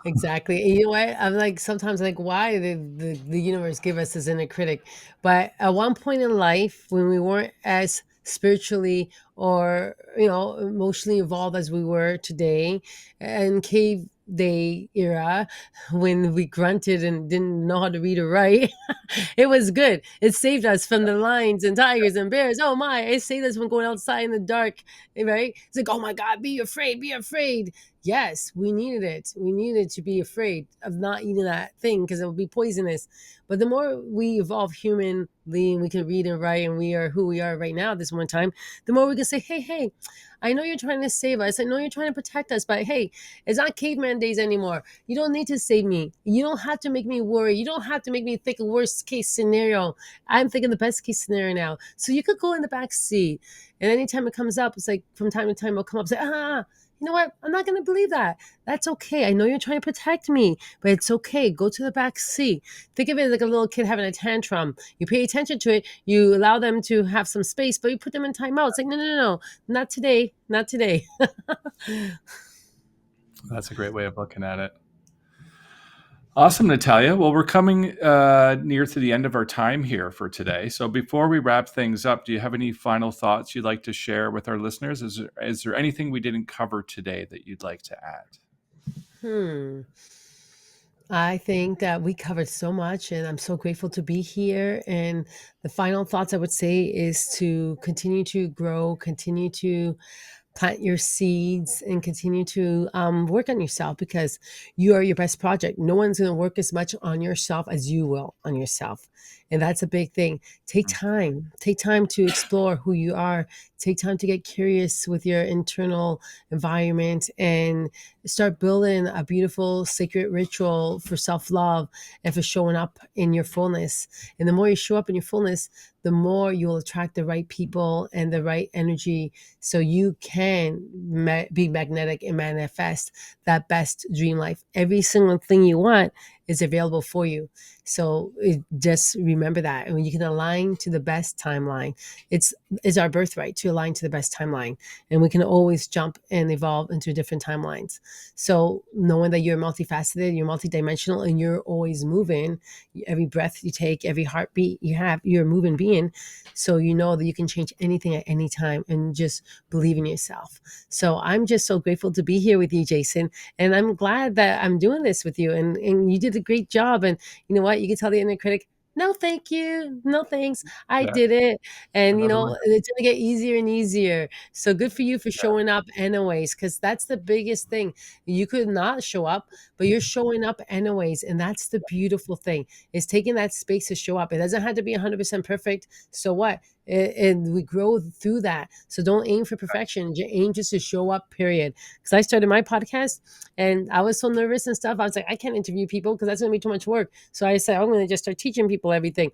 Exactly. And you know what? I'm like sometimes like why the universe give us this inner critic. But at one point in life when we weren't as spiritually or emotionally evolved as we were today in cave day era when we grunted and didn't know how to read or write. It was good. It saved us from the lions and tigers and bears. Oh my, it saved us from going outside in the dark, right? It's like, oh my God, be afraid, be afraid. Yes, we needed it. We needed to be afraid of not eating that thing because it would be poisonous. But the more we evolve humanly and we can read and write and we are who we are right now at this one time, the more we can say, hey, hey, I know you're trying to save us. I know you're trying to protect us, but hey, it's not caveman days anymore. You don't need to save me. You don't have to make me worry. You don't have to make me think a worst case scenario. I'm thinking the best case scenario now. So you could go in the back seat. And anytime it comes up, it's like from time to time it'll come up, say, you know what? I'm not going to believe that. That's okay. I know you're trying to protect me, but it's okay. Go to the back seat. Think of it like a little kid having a tantrum. You pay attention to it. You allow them to have some space, but you put them in timeout. It's like, no, no, no, no. Not today. Not today. That's a great way of looking at it. Awesome, Natalia. Well, we're coming near to the end of our time here for today. So before we wrap things up, do you have any final thoughts you'd like to share with our listeners? Is there anything we didn't cover today that you'd like to add? Hmm. I think that we covered so much, and I'm so grateful to be here. And the final thoughts I would say is to continue to grow, continue to plant your seeds and continue to work on yourself, because you are your best project. No one's going to work as much on yourself as you will on yourself. And that's a big thing. Take time to explore who you are. Take time to get curious with your internal environment and start building a beautiful sacred ritual for self-love and for showing up in your fullness. And the more you show up in your fullness, the more you'll attract the right people and the right energy, so you can be magnetic and manifest that best dream life. Every single thing you want is available for you. So just remember that. And when you can align to the best timeline, it's our birthright to align to the best timeline. And we can always jump and evolve into different timelines. So knowing that you're multifaceted, you're multidimensional, and you're always moving, every breath you take, every heartbeat you have, you're a moving being. So you know that you can change anything at any time, and just believe in yourself. So I'm just so grateful to be here with you, Jason. And I'm glad that I'm doing this with you. And you did a great job. And you know what? You can tell the inner critic, no, thank you. No, thanks. I Yeah. did it. And, Another one. it's going to get easier and easier. So good for you for Yeah. showing up anyways, because that's the biggest thing. You could not show up, but you're showing up anyways. And that's the beautiful thing, is taking that space to show up. It doesn't have to be 100% perfect. So what? And we grow through that. So don't aim for perfection. Aim just to show up, period. Because I started my podcast and I was so nervous and stuff. I was like, I can't interview people because that's going to be too much work. So I said, I'm going to just start teaching people everything.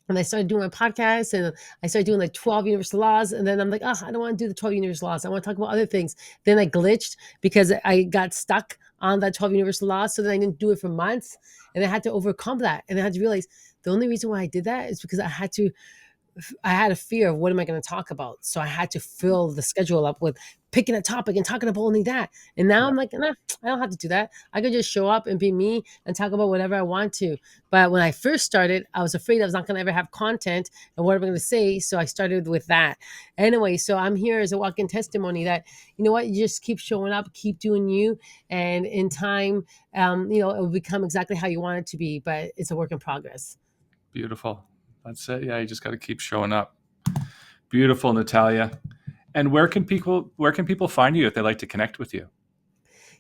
And I started doing my podcast, and I started doing like 12 universal laws. And then I'm like, I don't want to do the 12 universal laws. I want to talk about other things. Then I glitched because I got stuck on that 12 universal laws. So then I didn't do it for months. And I had to overcome that. And I had to realize the only reason why I did that is because I had a fear of what am I going to talk about. So I had to fill the schedule up with picking a topic and talking about only that. And now I'm like, nah, I don't have to do that. I could just show up and be me and talk about whatever I want to. But when I first started, I was afraid I was not going to ever have content and what am I going to say. So I started with that. Anyway, so I'm here as a walk-in testimony that, you know what, you just keep showing up, keep doing you. And in time, it will become exactly how you want it to be, but it's a work in progress. Beautiful. That's it. Yeah, you just got to keep showing up. Beautiful, Natalia. And where can people find you if they'd like to connect with you?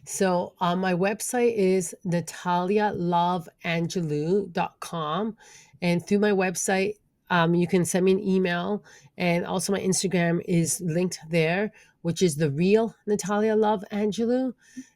So my website is natalialoveangelou.com. And through my website, you can send me an email. And also my Instagram is linked there, which is the real Natalia Love Angelou.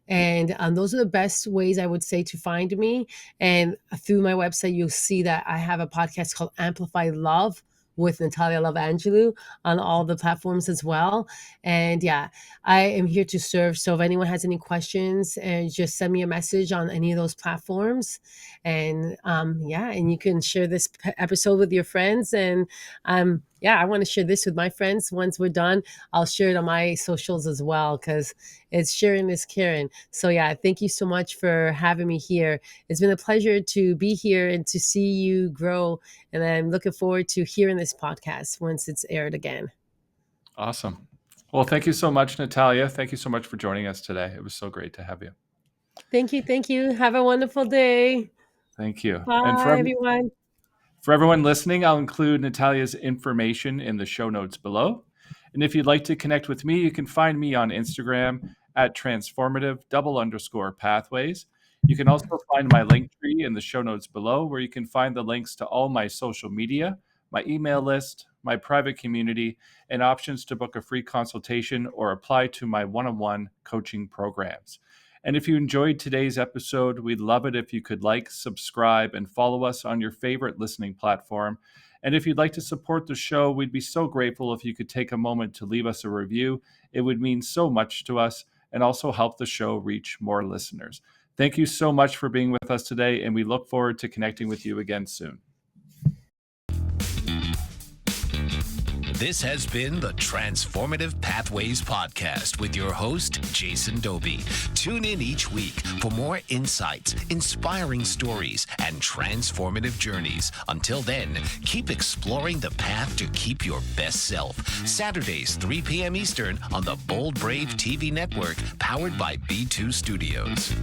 And those are the best ways I would say to find me. And through my website, you'll see that I have a podcast called Amplify Love with Natalia Love Angelou on all the platforms as well. And yeah, I am here to serve. So if anyone has any questions, just send me a message on any of those platforms. And and you can share this episode with your friends. And I want to share this with my friends. Once we're done, I'll share it on my socials as well, because it's sharing is caring. So yeah, thank you so much for having me here. It's been a pleasure to be here and to see you grow. And I'm looking forward to hearing this podcast once it's aired again. Awesome. Well, thank you so much, Natalia. Thank you so much for joining us today. It was so great to have you. Thank you. Thank you. Have a wonderful day. Thank you. Bye, And everyone. for everyone listening, I'll include Natalia's information in the show notes below. And if you'd like to connect with me, you can find me on Instagram at transformative_pathways. You can also find my link tree in the show notes below, where you can find the links to all my social media, my email list, my private community, and options to book a free consultation or apply to my one-on-one coaching programs. And if you enjoyed today's episode, we'd love it if you could like, subscribe, and follow us on your favorite listening platform. And if you'd like to support the show, we'd be so grateful if you could take a moment to leave us a review. It would mean so much to us and also help the show reach more listeners. Thank you so much for being with us today, and we look forward to connecting with you again soon. This has been the Transformative Pathways Podcast with your host, Jason Dobie. Tune in each week for more insights, inspiring stories, and transformative journeys. Until then, keep exploring the path to keep your best self. Saturdays, 3 p.m. Eastern on the Bold Brave TV network, powered by B2 Studios.